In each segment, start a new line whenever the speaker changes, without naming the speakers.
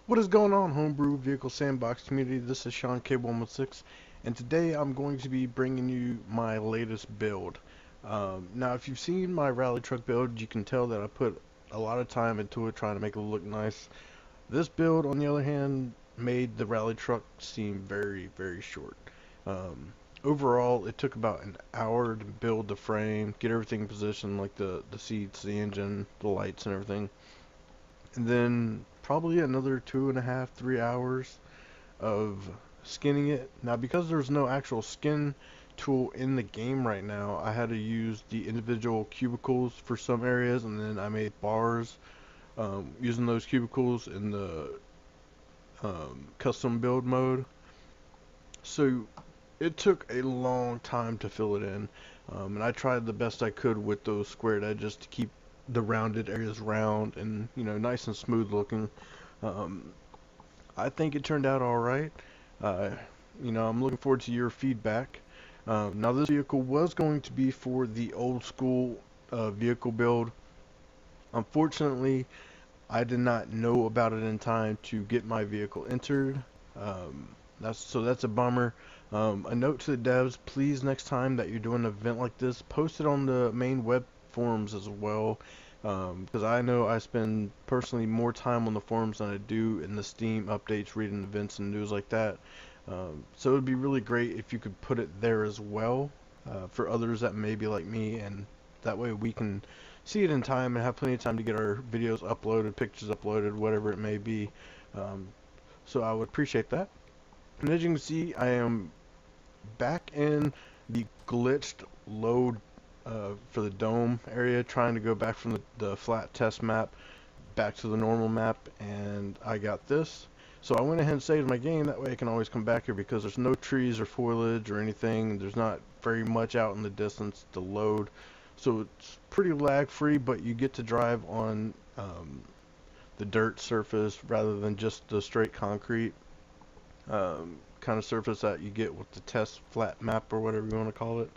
What is going on, Homebrew Vehicle Sandbox community? This is Sean K116, and today I'm going to be bringing you my latest build. Now, if you've seen my rally truck build, you can tell that I put a lot of time into it trying to make it look nice. This build, on the other hand, made the rally truck seem very, very short. Um, Overall, it took about an hour to build the frame, get everything positioned, like the seats, the engine, the lights, and everything. And then probably another 2.5, 3 hours of skinning it. Now, because there's no actual skin tool in the game right now, I had to use the individual cubicles for some areas, and then I made bars using those cubicles in the custom build mode. So it took a long time to fill it in, and I tried the best I could with those squared edges to keep the rounded areas round and nice and smooth looking. Um, I think it turned out all right. Uh, I'm looking forward to your feedback. Now, this vehicle was going to be for the old school vehicle build. Unfortunately, I did not know about it in time to get my vehicle entered. That's a bummer. A note to the devs: please, next time that you're doing an event like this, post it on the main web forums as well. Because I know I spend personally more time on the forums than I do in the Steam updates, reading events and news like that. So it would be really great if you could put it there as well for others that may be like me, and that way we can see it in time and have plenty of time to get our videos uploaded, pictures uploaded, whatever it may be. Um, so I would appreciate that. And as you can see, I am back in the glitched load for the dome area, trying to go back from the flat test map back to the normal map, and I got this. So I went ahead and saved my game, that way I can always come back here because there's no trees or foliage or anything. There's not very much out in the distance to load. So it's pretty lag free, but you get to drive on the dirt surface rather than just the straight concrete kind of surface that you get with the test flat map or whatever you want to call it.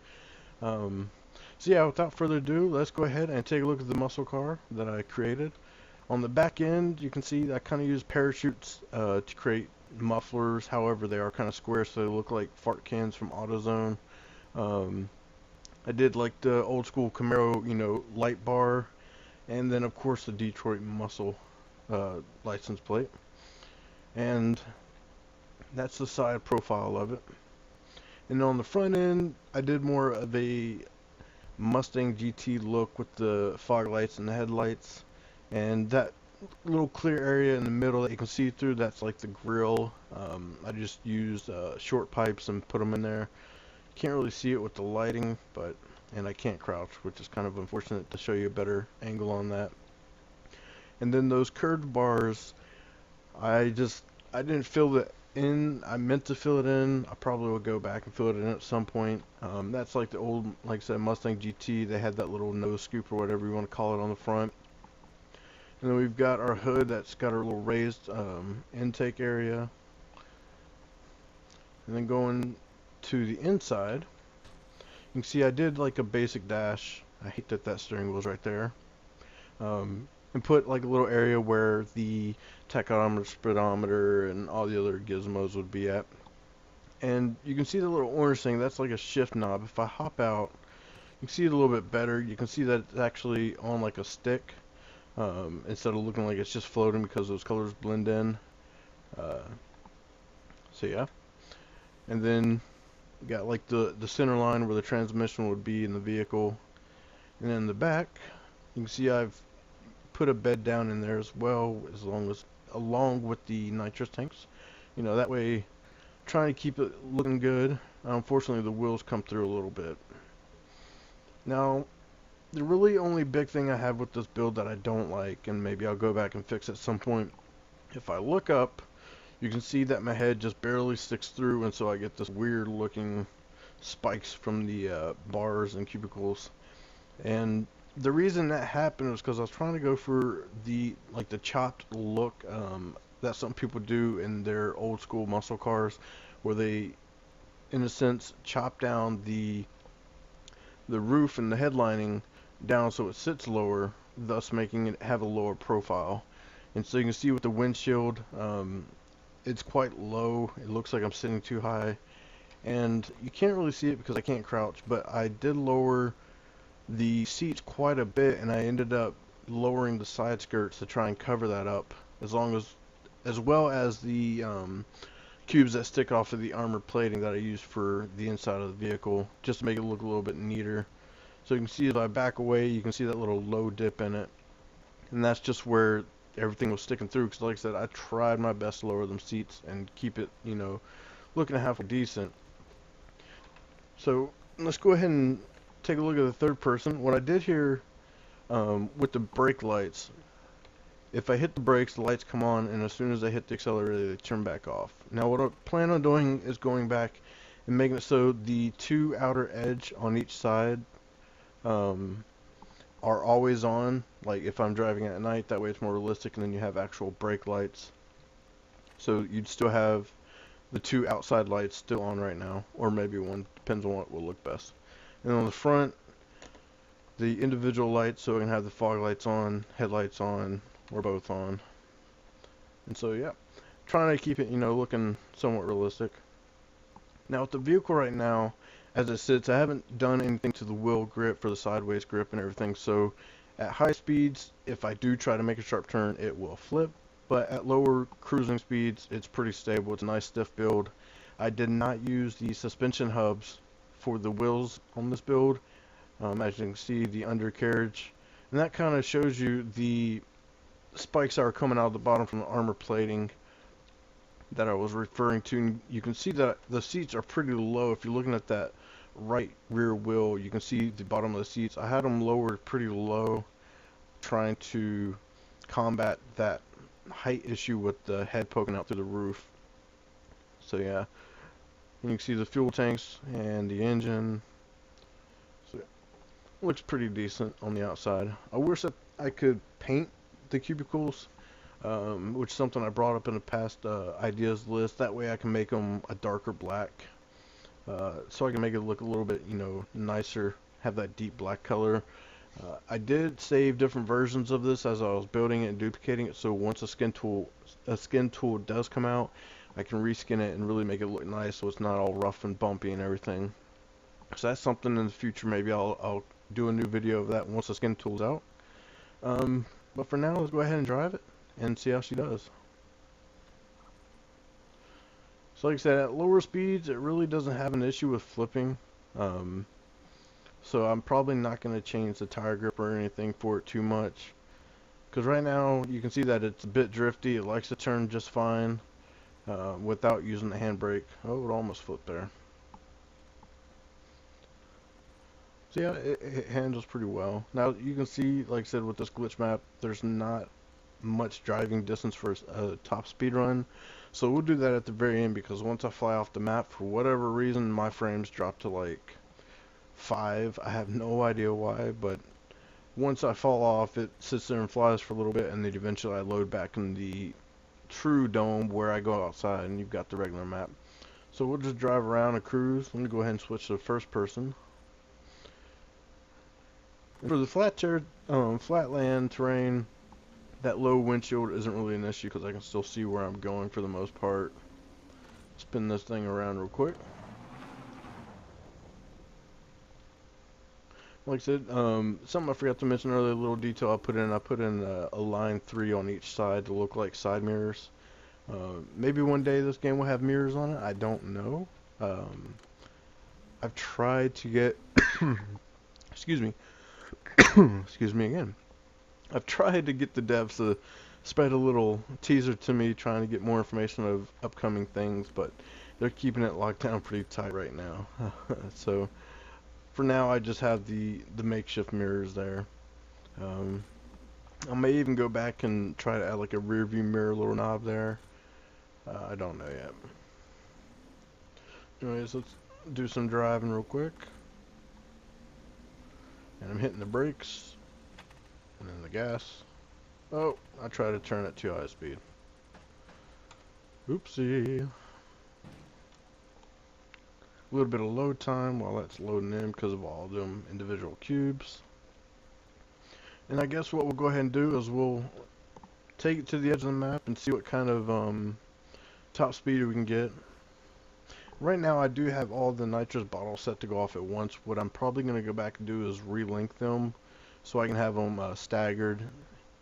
Um, so yeah, without further ado, let's go ahead and take a look at the muscle car that I created. On the back end, you can see I kind of use parachutes to create mufflers. However, they are kind of square, so they look like fart cans from AutoZone. Um, I did like the old school Camaro, light bar, and then of course the Detroit Muscle license plate. And that's the side profile of it. And on the front end, I did more of a Mustang GT look with the fog lights and the headlights. And that little clear area in the middle that you can see through, that's like the grill. I just used short pipes and put them in there. Can't really see it with the lighting, and I can't crouch, which is kind of unfortunate, to show you a better angle on that. And then those curved bars, I just I didn't fill it in. I meant to fill it in. I probably will go back and fill it in at some point. That's like the old, like I said, Mustang GT. They had that little nose scoop or whatever you want to call it on the front. And then we've got our hood that's got our little raised intake area. And then going to the inside, you can see I did like a basic dash. I hate that that steering wheel's right there. And put like a little area where the tachometer, speedometer, and all the other gizmos would be at. And you can see the little orange thing, that's like a shift knob. If I hop out, you can see it a little bit better. You can see that it's actually on like a stick, instead of looking like it's just floating because those colors blend in. Uh, so yeah. And then you got like the center line where the transmission would be in the vehicle. And then in the back, you can see I've put a bed down in there as well, along with the nitrous tanks. That way, trying to keep it looking good. Unfortunately, the wheels come through a little bit. Now, the really only big thing I have with this build that I don't like, and maybe I'll go back and fix at some point, if I look up, you can see that my head just barely sticks through, and so I get this weird looking spikes from the bars and cubicles. And the reason that happened was because I was trying to go for the chopped look that some people do in their old school muscle cars, where they, in a sense, chop down the roof and the headlining down so it sits lower, thus making it have a lower profile. And so you can see with the windshield, it's quite low. It looks like I'm sitting too high. And you can't really see it because I can't crouch, but I did lower the seats quite a bit, and I ended up lowering the side skirts to try and cover that up, as well as the cubes that stick off of the armor plating that I used for the inside of the vehicle, just to make it look a little bit neater. So you can see as I back away, you can see that little low dip in it, and that's just where everything was sticking through. Because like I said, I tried my best to lower them seats and keep it, looking half decent. So let's go ahead and take a look at the third person. What I did here with the brake lights, if I hit the brakes, the lights come on, and as soon as I hit the accelerator, they turn back off. Now what I plan on doing is going back and making it so the two outer edge on each side are always on, like if I'm driving at night, that way it's more realistic, and then you have actual brake lights. So you'd still have the two outside lights still on right now, or maybe one, depends on what will look best. And on the front, the individual lights, so I can have the fog lights on, headlights on, or both on. And so yeah, trying to keep it, looking somewhat realistic. Now with the vehicle right now, as it sits, I haven't done anything to the wheel grip for the sideways grip and everything, so at high speeds, if I do try to make a sharp turn, it will flip. But at lower cruising speeds, it's pretty stable. It's a nice stiff build. I did not use the suspension hubs for the wheels on this build. As you can see, the undercarriage. And that kind of shows you the spikes that are coming out of the bottom from the armor plating that I was referring to. And you can see that the seats are pretty low. If you're looking at that right rear wheel, you can see the bottom of the seats. I had them lowered pretty low, trying to combat that height issue with the head poking out through the roof. So yeah, and you can see the fuel tanks and the engine. So yeah, looks pretty decent on the outside. I wish that I could paint the cubicles, which is something I brought up in the past ideas list. That way I can make them a darker black, so I can make it look a little bit, nicer, have that deep black color. I did save different versions of this as I was building it and duplicating it, so once a skin tool does come out, I can reskin it and really make it look nice, so it's not all rough and bumpy and everything. So that's something in the future. Maybe I'll do a new video of that once the skin tool's out. But for now, let's go ahead and drive it and see how she does. So like I said, at lower speeds, it really doesn't have an issue with flipping. So I'm probably not going to change the tire grip or anything for it too much. Because right now, you can see that it's a bit drifty. It likes to turn just fine without using the handbrake. Oh, it almost flipped there. So yeah, it handles pretty well. Now you can see, like I said, with this glitch map, there's not much driving distance for a top speed run. So we'll do that at the very end, because once I fly off the map, for whatever reason, my frames drop to like 5. I have no idea why, but once I fall off, it sits there and flies for a little bit, and then eventually I load back in the true dome where I go outside, and you've got the regular map. So we'll just drive around and cruise. Let me go ahead and switch to first person. For the flatland terrain, that low windshield isn't really an issue because I can still see where I'm going for the most part. Spin this thing around real quick. Like I said, something I forgot to mention earlier, a little detail I put in a line 3 on each side to look like side mirrors. Maybe one day this game will have mirrors on it, I don't know. I've tried to get, excuse me, excuse me again. I've tried to get the devs to spread a little teaser to me, trying to get more information of upcoming things, but they're keeping it locked down pretty tight right now. So for now, I just have the makeshift mirrors there. I may even go back and try to add like a rear view mirror little knob there. I don't know yet. Anyways, let's do some driving real quick. And I'm hitting the brakes. And then the gas. Oh, I tried to turn at too high speed. Oopsie. A little bit of load time while that's loading in because of all of them individual cubes. And I guess what we'll go ahead and do is we'll take it to the edge of the map and see what kind of top speed we can get. Right now I do have all the nitrous bottles set to go off at once. What I'm probably going to go back and do is relink them so I can have them staggered,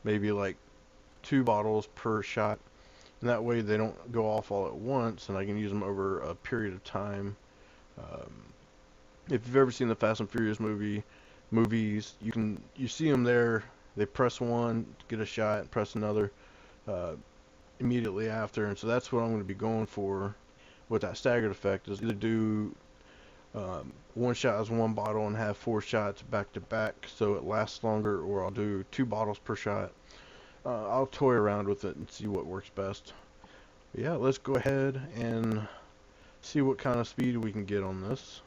maybe like 2 bottles per shot, and that way they don't go off all at once and I can use them over a period of time. Um, if you've ever seen the Fast and Furious movies, you see them there. They press one, get a shot, press another uh, immediately after, and so that's what I'm going to be going for with that staggered effect. Is either do one shot as 1 bottle and have 4 shots back to back so it lasts longer, or I'll do 2 bottles per shot. I'll toy around with it and see what works best. But yeah, let's go ahead and see what kind of speed we can get on this.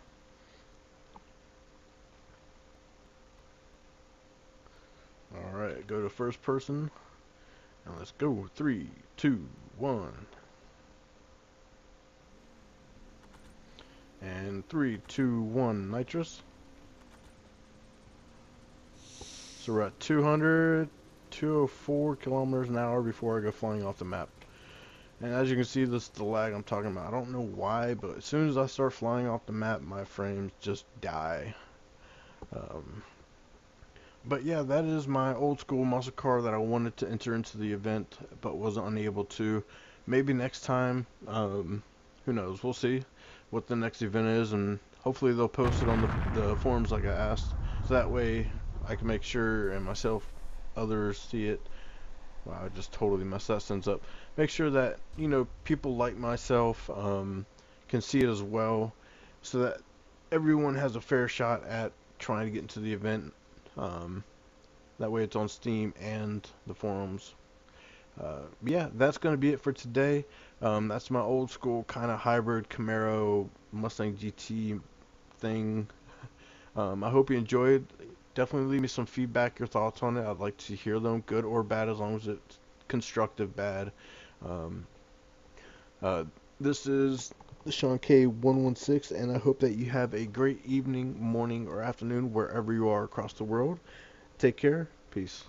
Alright, go to first person, and let's go. 3, 2, 1. And 3, 2, 1, nitrous. So we're at 204 kilometers an hour before I go flying off the map. And as you can see, this is the lag I'm talking about. I don't know why, but as soon as I start flying off the map, my frames just die. But yeah, that is my old school muscle car that I wanted to enter into the event, but was unable to. Maybe next time, who knows, we'll see what the next event is, and hopefully they'll post it on the forums like I asked, so that way I can make sure, and myself, others see it. Wow, I just totally messed that sentence up. Make sure that, you know, people like myself can see it as well, so that everyone has a fair shot at trying to get into the event. That way it's on Steam and the forums. Yeah, that's going to be it for today. That's my old school kind of hybrid Camaro Mustang GT thing. I hope you enjoyed. Definitely leave me some feedback, your thoughts on it. I'd like to hear them, good or bad, as long as it's constructive bad. This is Sean K116, and I hope that you have a great evening, morning, or afternoon wherever you are across the world. Take care. Peace.